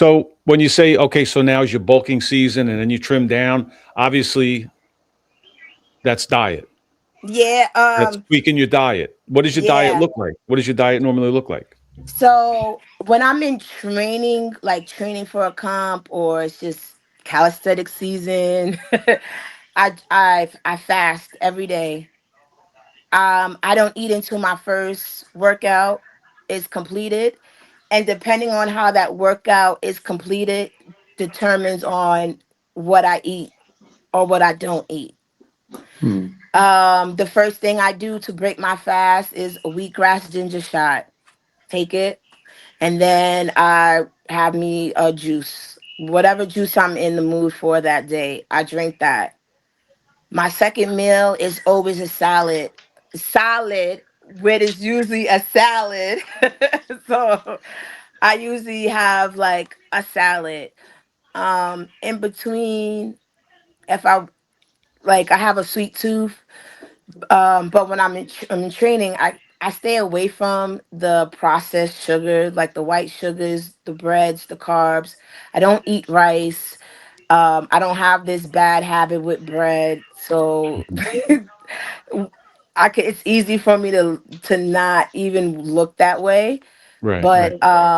So when you say, okay, so now is your bulking season and then you trim down, obviously that's diet. Yeah, That's tweaking your diet. What does your diet yeah. look like? What does your diet normally look like? So when I'm in training, like training for a comp or it's just calisthenic season, I fast every day. I don't eat until my first workout is completed, and depending on how that workout is completed, determines on what I eat or what I don't eat. Hmm. The first thing I do to break my fast is a wheatgrass ginger shot. Take it, and then I have me a juice, whatever juice I'm in the mood for that day. I drink that. My second meal is always a salad. Salad, where it's usually a salad. So I usually have like a salad. In between, if I like, I have a sweet tooth. But when I'm in training, I stay away from the processed sugar, like the white sugars, the breads, the carbs. I don't eat rice. I don't have this bad habit with bread, so Mhm. it's easy for me to not even look that way. Right, right. But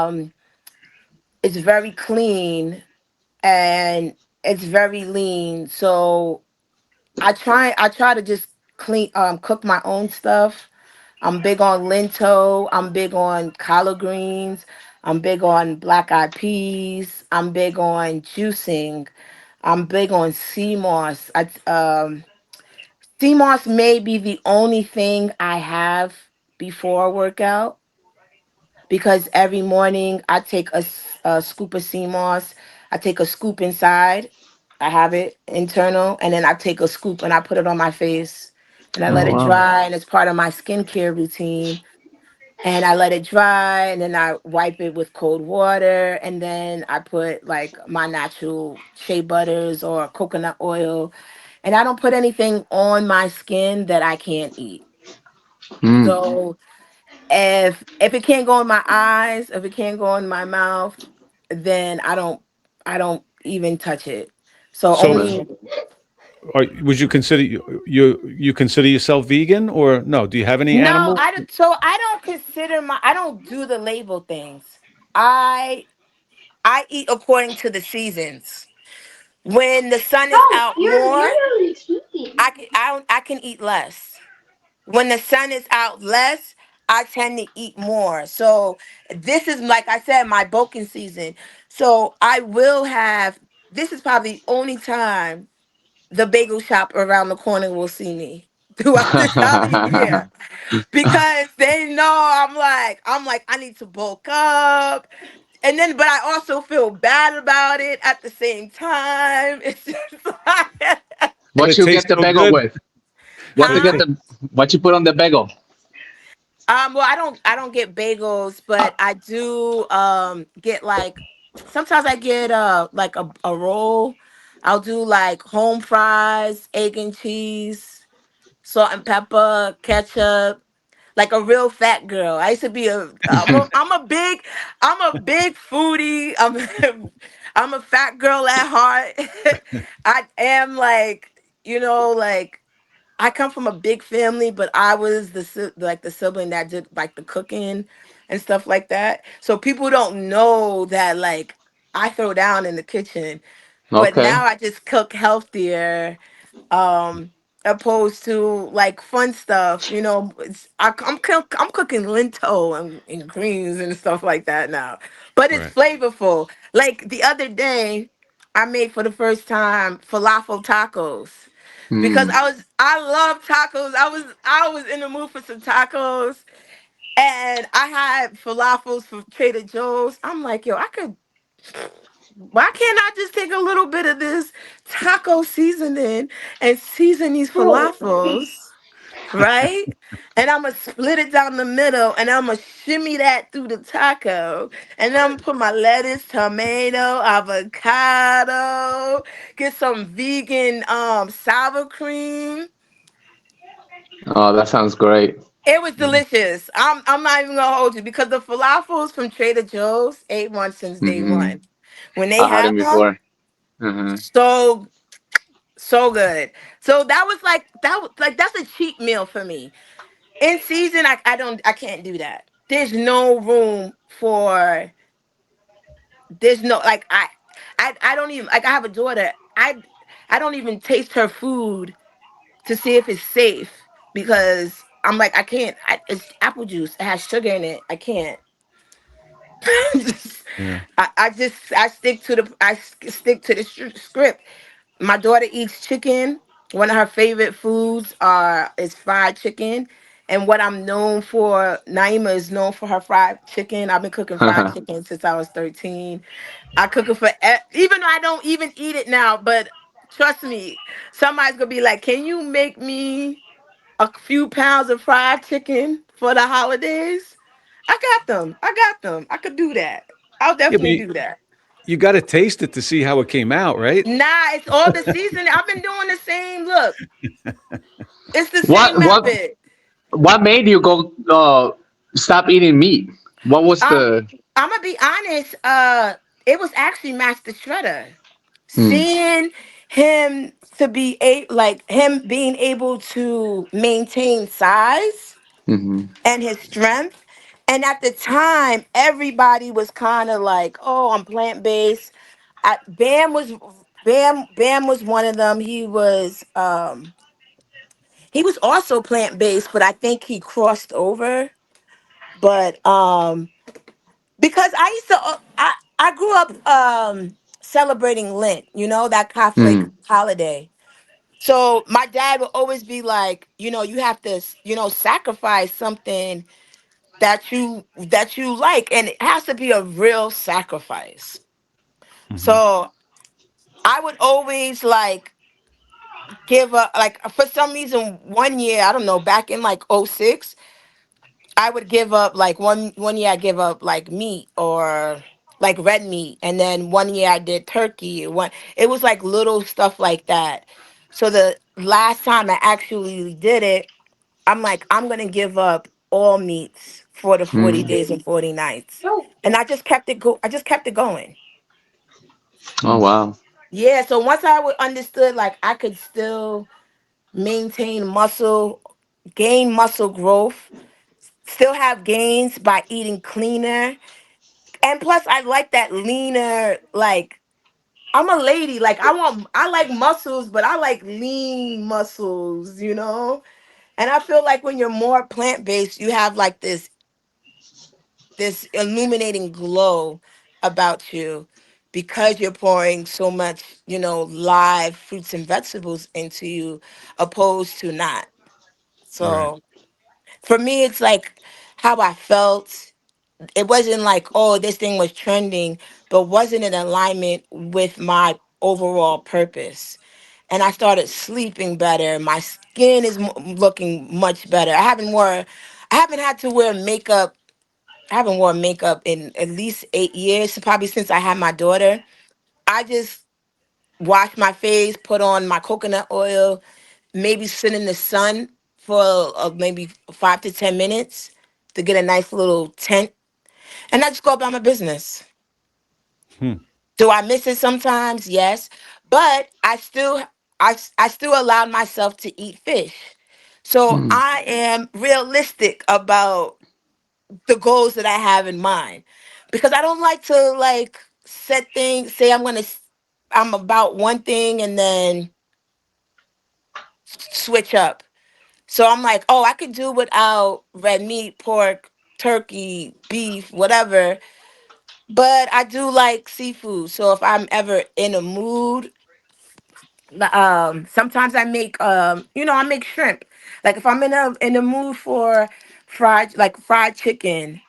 it's very clean and it's very lean. So I try to just cook my own stuff. I'm big on lento. I'm big on collard greens. I'm big on black eyed peas. I'm big on juicing. I'm big on sea moss. Sea moss may be the only thing I have before a workout because every morning I take a scoop of sea moss. I take a scoop inside. I have it internal, and then I take a scoop and I put it on my face, and I let Oh it wow. dry, and it's part of my skincare routine. And I let it dry, and then I wipe it with cold water, and then I put like my natural shea butters or coconut oil, and I don't put anything on my skin that I can't eat. Hmm. So if it can't go in my eyes, if it can't go in my mouth, then I don't even touch it. So So only would you consider you consider yourself vegan or no? Do you have any no, animal? I don't consider I don't do the label things. I I eat according to the seasons. When the sun is Oh, out you're more, literally speaking. I can eat less. When the sun is out less, I tend to eat more. So this is like I said, my bulking season. So I will have this is probably the only time the bagel shop around the corner will see me throughout the entire year because they know I'm like I need to bulk up, and then but I also feel bad about it at the same time. It's just like, But What it you tastes get the so bagel good. with? What to It huh? get tastes. the? What you put on the bagel? Well, I don't get bagels, but I do get like sometimes I get like a roll. I'll do like home fries, egg and cheese, salt and pepper, ketchup, like a real fat girl. I used to be I'm a big foodie. I'm a fat girl at heart. I am like, like I come from a big family, but I was like the sibling that did like the cooking and stuff like that. So people don't know that like I throw down in the kitchen, but Okay. now I just cook healthier, um opposed to like fun stuff. I'm cooking lento and greens and stuff like that now, but it's Right. flavorful. Like the other day, I made for the first time falafel tacos because Hmm. I love tacos. I was in the mood for some tacos, and I had falafels from Trader Joe's. I'm like, yo, I could. Why can't I just take a little bit of this taco seasoning and season these Bro, falafels, right? And I'm gonna split it down the middle, and I'm gonna shimmy that through the taco, and then I'm gonna put my lettuce, tomato, avocado, get some vegan sour cream. Oh, that sounds great. It was delicious. I'm not even gonna hold you because the falafels from Trader Joe's ate one since day Hmm. one. when they I heard him have them. before. Uh-huh. So so good. So that was like that was like that's a cheap meal for me. In season, I can't do that. There's no room for there's no like I don't even like I have a daughter. I don't even taste her food to see if it's safe because I'm like I can't. It's apple juice. It has sugar in it. I can't. Yeah. I stick to the stick to the script. My daughter eats chicken. One of her favorite foods are is fried chicken. And what I'm known for, Naima is known for her fried chicken. I've been cooking fried chicken since I was 13. I cook it for even though I don't even eat it now, but trust me, somebody's gonna be like, "Can you make me a few pounds of fried chicken for the holidays?" I got them. I got them. I could do that. I'll Yeah, but definitely do that. you got to taste it to see how it came out, right? Nah, it's all the seasoning. I've been doing the same. Look, it's the what same what method. what made you go stop eating meat? What was Um, the I'm gonna be honest. It was actually Master Shredder. hmm, Seeing him to be like him being able to maintain size hmm, and his strength. And at the time, everybody was kind of like, "Oh, I'm plant based." Bam was one of them. He was also plant based, but I think he crossed over. But because I used to I grew up celebrating Lent, that Catholic hmm, holiday. So my dad would always be like, you have to, sacrifice something that you like, and it has to be a real sacrifice. Hmm. So I would always like give up, like for some reason one year, I don't know, back in like '06, I would give up like one year I give up like meat or like red meat, and then one year I did turkey. It was like little stuff like that. So the last time I actually did it, I'm like, I'm gonna give up all meats for the 40 hmm. days and 40 nights. And I just kept it going. Oh wow. Yeah, so once I would understood like I could still maintain muscle, gain muscle growth, still have gains by eating cleaner. And plus I like that leaner, like I'm a lady, like I like muscles, but I like lean muscles. And I feel like when you're more plant-based, you have like this illuminating glow about you because you're pouring so much, live fruits and vegetables into you opposed to not. Right. So for me, it's like how I felt. It wasn't like, oh, this thing was trending, but wasn't in alignment with my overall purpose. And I started sleeping better. My skin is looking much better. I haven't had to wear makeup. I haven't worn makeup in at least 8 years, probably since I had my daughter. I just wash my face, put on my coconut oil, maybe sit in the sun for maybe 5 to 10 minutes to get a nice little tint, and I just go about my business. Hmm. Do I miss it sometimes? Yes, but I still allowed myself to eat fish. So Hmm, I am realistic about the goals that I have in mind because I don't like to like set things, say I'm about one thing and then switch up. So I'm like, oh, I could do without red meat, pork, turkey, beef, whatever. But I do like seafood. So if I'm ever in a mood, sometimes I make shrimp. Like if I'm in a mood for fried chicken,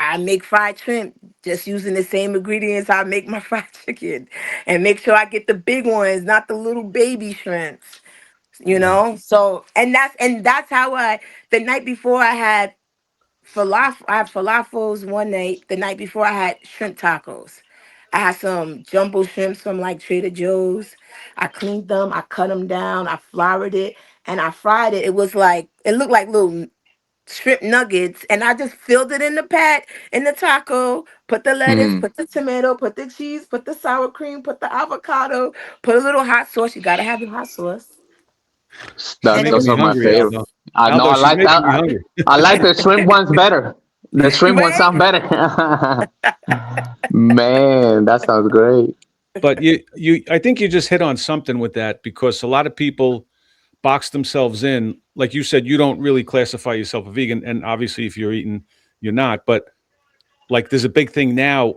I make fried shrimp just using the same ingredients I make my fried chicken, and make sure I get the big ones, not the little baby shrimps. Right. So and that's how I the night before I had falafel. I had falafels one night. The night before I had shrimp tacos. I had some jumbo shrimps from like Trader Joe's. I cleaned them. I cut them down. I floured it and I fried it. It looked like little. shrimp nuggets, and I just filled it in the pat in the taco, put the lettuce, Mm. put the tomato, put the cheese, put the sour cream, put the avocado, put a little hot sauce. You gotta have the hot sauce. She's And That it making those was me are my hungry, favorite. Aldo. I know. Aldo, I she's like making that. me hungry. I like the shrimp ones better. The shrimp ones sound right. better. Man, that sounds great. But I think you just hit on something with that because a lot of people box themselves in. Like you said, you don't really classify yourself a vegan, and obviously, if you're eating, you're not. But like, there's a big thing now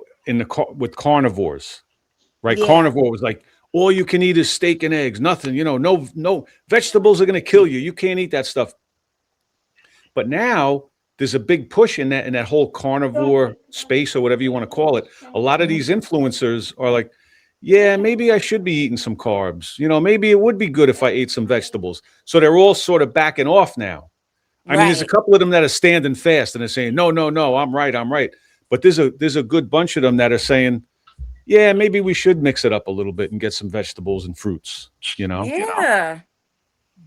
with carnivores, right? Yeah. Carnivore was like all you can eat is steak and eggs, nothing. No vegetables are going to kill you. You can't eat that stuff. But now there's a big push in that whole carnivore space or whatever you want to call it. A lot of these influencers are like, yeah, maybe I should be eating some carbs. Maybe it would be good if I ate some vegetables. So they're all sort of backing off now. I mean, there's a Right. couple of them that are standing fast and they're saying, no, no, no, I'm right, I'm right. But there's a good bunch of them that are saying, yeah, maybe we should mix it up a little bit and get some vegetables and fruits. You know? Yeah. Yeah.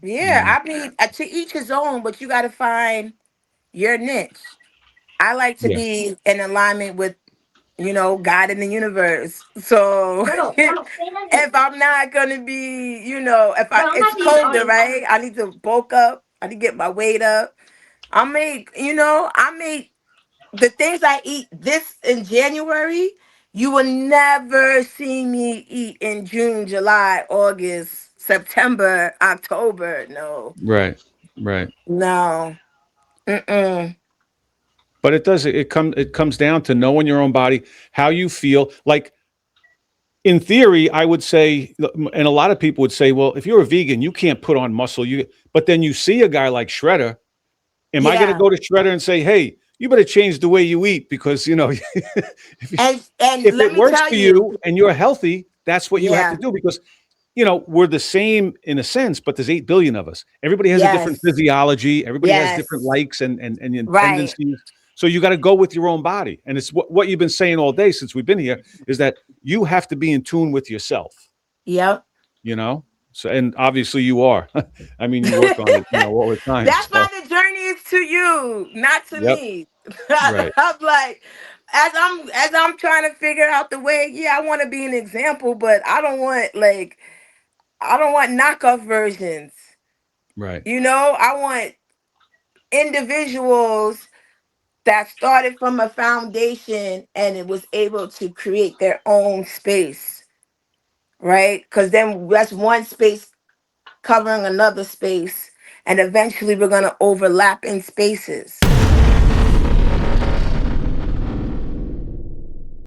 Yeah. I mean, to each his own, but you gotta find your niche. I like to Yeah. be in alignment with, God in the universe. So if I'm not gonna be, if it's colder, right? I need to bulk up. I need to get my weight up. I make the things I eat this in January. You will never see me eat in June, July, August, September, October. No, Right. Right. no. Mm-mm. But it comes down to knowing your own body, how you feel. Like in theory, I would say, and a lot of people would say, well, if you're a vegan, you can't put on muscle. But then you see a guy like Shredder. Am I going to Yeah. go to Shredder and say, hey, you better change the way you eat because if And if let it me works tell for you, you and you're healthy, that's what you have to yeah, do because we're the same in a sense, but there's 8 billion of us. Everybody has a different yes, physiology. Everybody has different yes, likes and right, tendencies. So you got to go with your own body. And it's what you've been saying all day since we've been here is that you have to be in tune with yourself, yep. you know? So, and obviously you are. I mean, you work on it, all the time. That's So, why the journey is to you, not to yep. me. Right. I'm like, as I'm trying to figure out the way. Yeah, I want to be an example, but I don't want knockoff versions. Right. I want individuals that started from a foundation and it was able to create their own space, right? Because then that's one space covering another space, and eventually we're going to overlap in spaces.